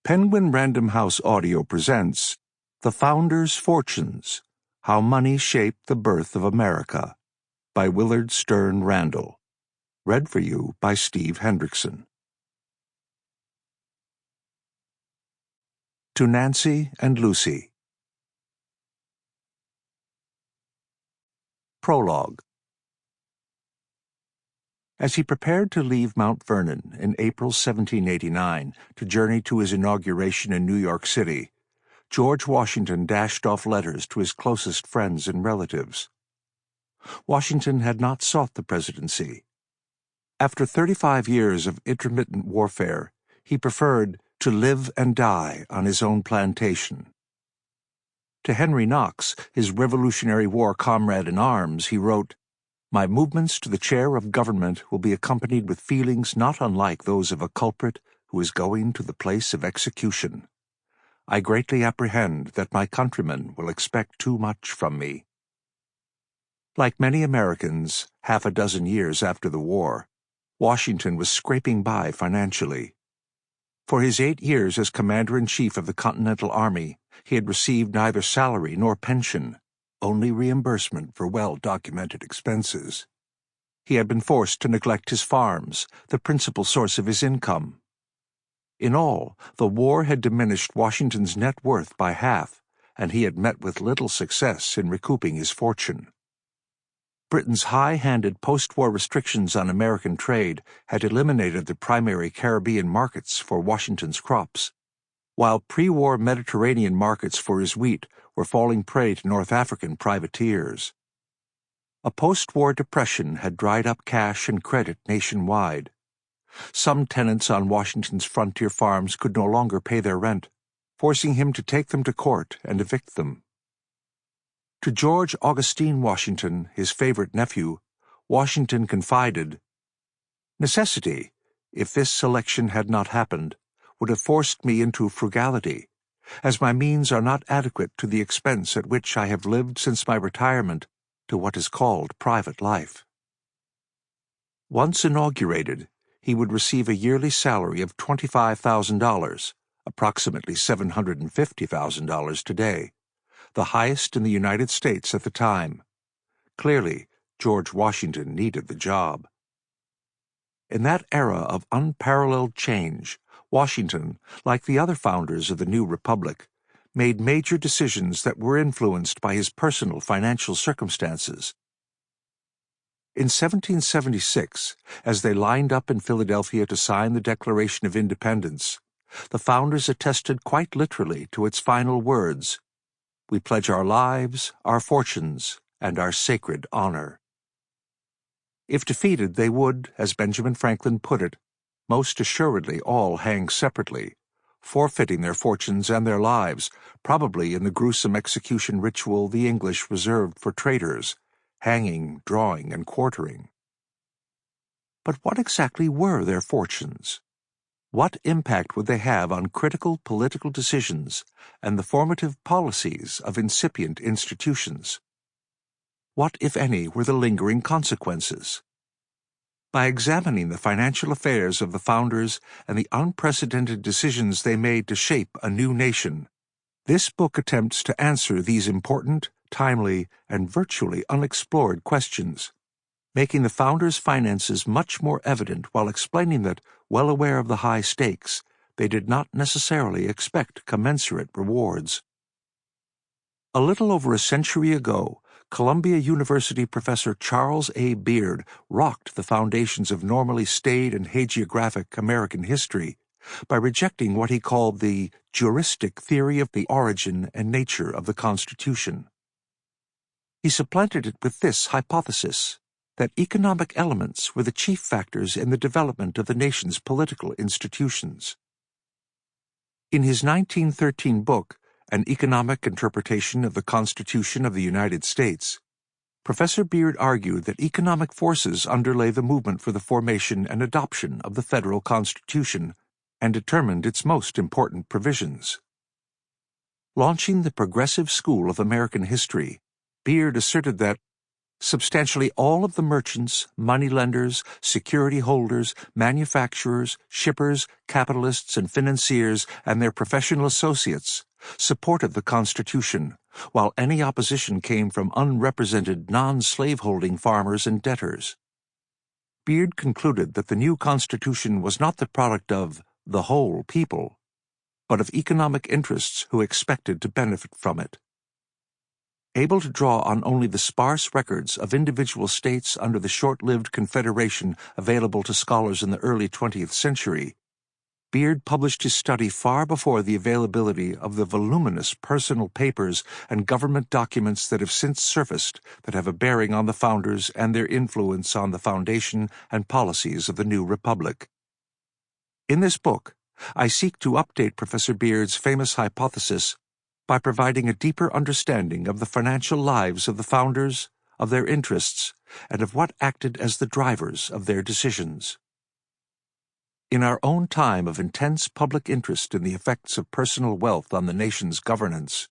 Penguin Random House Audio presents The Founders' Fortunes: How Money Shaped the Birth of America by Willard Sterne Randall. Read for you by Steve Hendrickson. To Nancy and Lucy. Prologue. As he prepared to leave Mount Vernon in April 1789 to journey to his inauguration in New York City, George Washington dashed off letters to his closest friends and relatives. Washington had not sought the presidency. After 35 years of intermittent warfare, he preferred to live and die on his own plantation. To Henry Knox, his Revolutionary War comrade-in-arms, he wrote, "My movements to the chair of government will be accompanied with feelings not unlike those of a culprit who is going to the place of execution. I greatly apprehend that my countrymen will expect too much from me." Like many Americans, half a dozen years after the war, Washington was scraping by financially. For his 8 years as Commander-in-Chief of the Continental Army, he had received neither salary nor pension, only reimbursement for well-documented expenses. He had been forced to neglect his farms, the principal source of his income. In all, the war had diminished Washington's net worth by half, and he had met with little success in recouping his fortune. Britain's high-handed post-war restrictions on American trade had eliminated the primary Caribbean markets for Washington's crops, while pre-war Mediterranean markets for his wheat were falling prey to North African privateers. A post-war depression had dried up cash and credit nationwide. Some tenants on Washington's frontier farms could no longer pay their rent, forcing him to take them to court and evict them. To George Augustine Washington, his favorite nephew, Washington confided, "Necessity, if this selection had not happened, would have forced me into frugality, as my means are not adequate to the expense at which I have lived since my retirement to what is called private life." Once inaugurated, he would receive a yearly salary of $25,000, approximately $750,000 today, the highest in the United States at the time. Clearly, George Washington needed the job. In that era of unparalleled change, Washington, like the other founders of the new republic, made major decisions that were influenced by his personal financial circumstances. In 1776, as they lined up in Philadelphia to sign the Declaration of Independence, the founders attested quite literally to its final words, "We pledge our lives, our fortunes, and our sacred honor." If defeated, they would, as Benjamin Franklin put it, most assuredly all hang separately, forfeiting their fortunes and their lives, probably in the gruesome execution ritual the English reserved for traitors, hanging, drawing, and quartering. But what exactly were their fortunes? What impact would they have on critical political decisions and the formative policies of incipient institutions? What, if any, were the lingering consequences? By examining the financial affairs of the founders and the unprecedented decisions they made to shape a new nation, this book attempts to answer these important, timely, and virtually unexplored questions, making the founders' finances much more evident while explaining that, well aware of the high stakes, they did not necessarily expect commensurate rewards. A little over a century ago, Columbia University professor Charles A. Beard rocked the foundations of normally staid and hagiographic American history by rejecting what he called the juristic theory of the origin and nature of the Constitution. He supplanted it with this hypothesis, that economic elements were the chief factors in the development of the nation's political institutions. In his 1913 book, An Economic Interpretation of the Constitution of the United States, Professor Beard argued that economic forces underlay the movement for the formation and adoption of the federal Constitution and determined its most important provisions. Launching the progressive school of American history, Beard asserted that Substantially all of the merchants, moneylenders, security holders, manufacturers, shippers, capitalists, and financiers, and their professional associates supported the Constitution, while any opposition came from unrepresented non-slaveholding farmers and debtors. Beard concluded that the new Constitution was not the product of the whole people, but of economic interests who expected to benefit from it. Able to draw on only the sparse records of individual states under the short-lived Confederation available to scholars in the early 20th century, Beard published his study far before the availability of the voluminous personal papers and government documents that have since surfaced that have a bearing on the founders and their influence on the foundation and policies of the new republic. In this book, I seek to update Professor Beard's famous hypothesis by providing a deeper understanding of the financial lives of the founders, of their interests, and of what acted as the drivers of their decisions. In our own time of intense public interest in the effects of personal wealth on the nation's governance,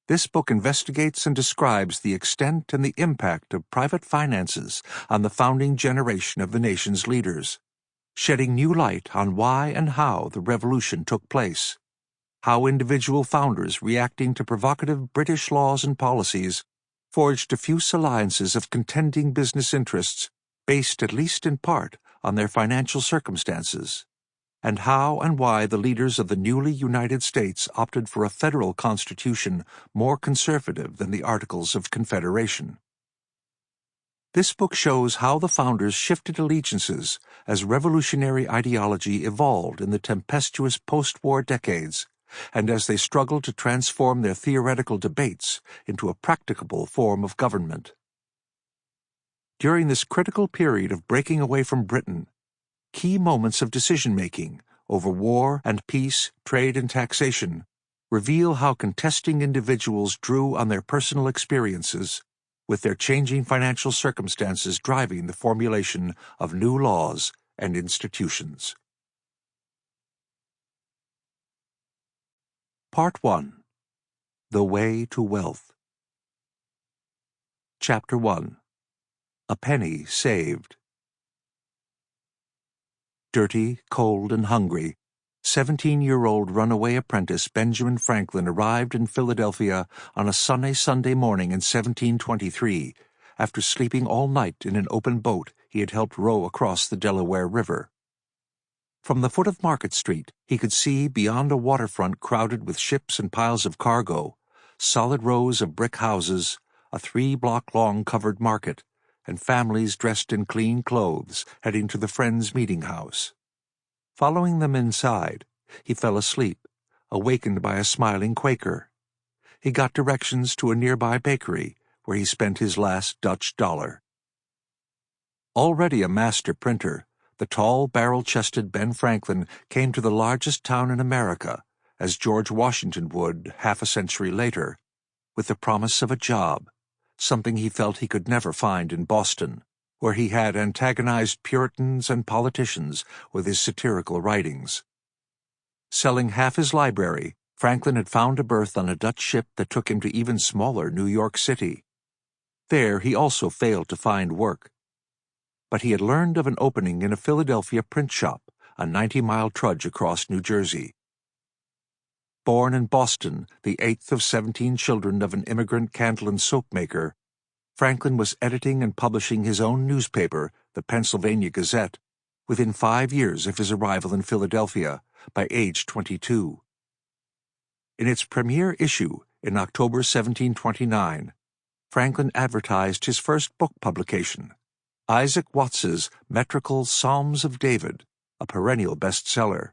this book investigates and describes the extent and the impact of private finances on the founding generation of the nation's leaders, shedding new light on why and how the revolution took place, how individual founders reacting to provocative British laws and policies forged diffuse alliances of contending business interests based at least in part on their financial circumstances, and how and why the leaders of the newly united states opted for a federal constitution more conservative than the Articles of Confederation. This book shows how the founders shifted allegiances as revolutionary ideology evolved in the tempestuous post-war decades, and as they struggled to transform their theoretical debates into a practicable form of government. During this critical period of breaking away from Britain, key moments of decision-making over war and peace, trade and taxation reveal how contesting individuals drew on their personal experiences, with their changing financial circumstances driving the formulation of new laws and institutions. Part 1. The Way to Wealth. Chapter 1. A Penny Saved. Dirty, cold, and hungry, 17-year-old runaway apprentice Benjamin Franklin arrived in Philadelphia on a sunny Sunday morning in 1723, after sleeping all night in an open boat he had helped row across the Delaware River. From the foot of Market Street, he could see beyond a waterfront crowded with ships and piles of cargo, solid rows of brick houses, a 3-block-long covered market, and families dressed in clean clothes heading to the Friends Meeting House. Following them inside, he fell asleep, awakened by a smiling Quaker. He got directions to a nearby bakery, where he spent his last Dutch dollar. Already a master printer, the tall, barrel-chested Ben Franklin came to the largest town in America, as George Washington would half a century later, with the promise of a job, something he felt he could never find in Boston, where he had antagonized Puritans and politicians with his satirical writings. Selling half his library, Franklin had found a berth on a Dutch ship that took him to even smaller New York City. There he also failed to find work. But he had learned of an opening in a Philadelphia print shop, a 90-mile trudge across New Jersey. Born in Boston, the 8th of 17 children of an immigrant candle and soap maker, Franklin was editing and publishing his own newspaper, the Pennsylvania Gazette, within 5 years of his arrival in Philadelphia, by age 22. In its premiere issue, in October 1729, Franklin advertised his first book publication, Isaac Watts's metrical Psalms of David, a perennial bestseller.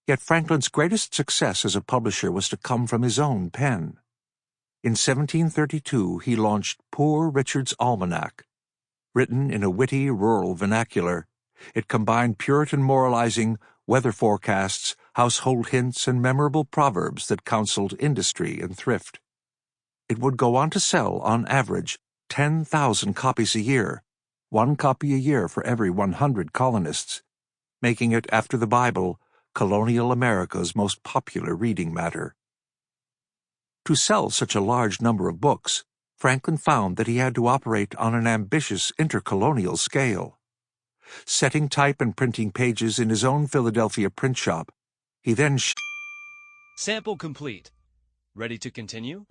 Yet Franklin's greatest success as a publisher was to come from his own pen. In 1732 he launched Poor Richard's Almanac. Written in a witty rural vernacular, it combined Puritan moralizing, weather forecasts, household hints, and memorable proverbs that counseled industry and thrift. It would go on to sell, on average, 10,000 copies a year, 1 copy a year for every 100 colonists, making it, after the Bible, colonial America's most popular reading matter. To sell such a large number of books, Franklin found that he had to operate on an ambitious intercolonial scale. Setting type and printing pages in his own Philadelphia print shop, he then Sample complete. Ready to continue?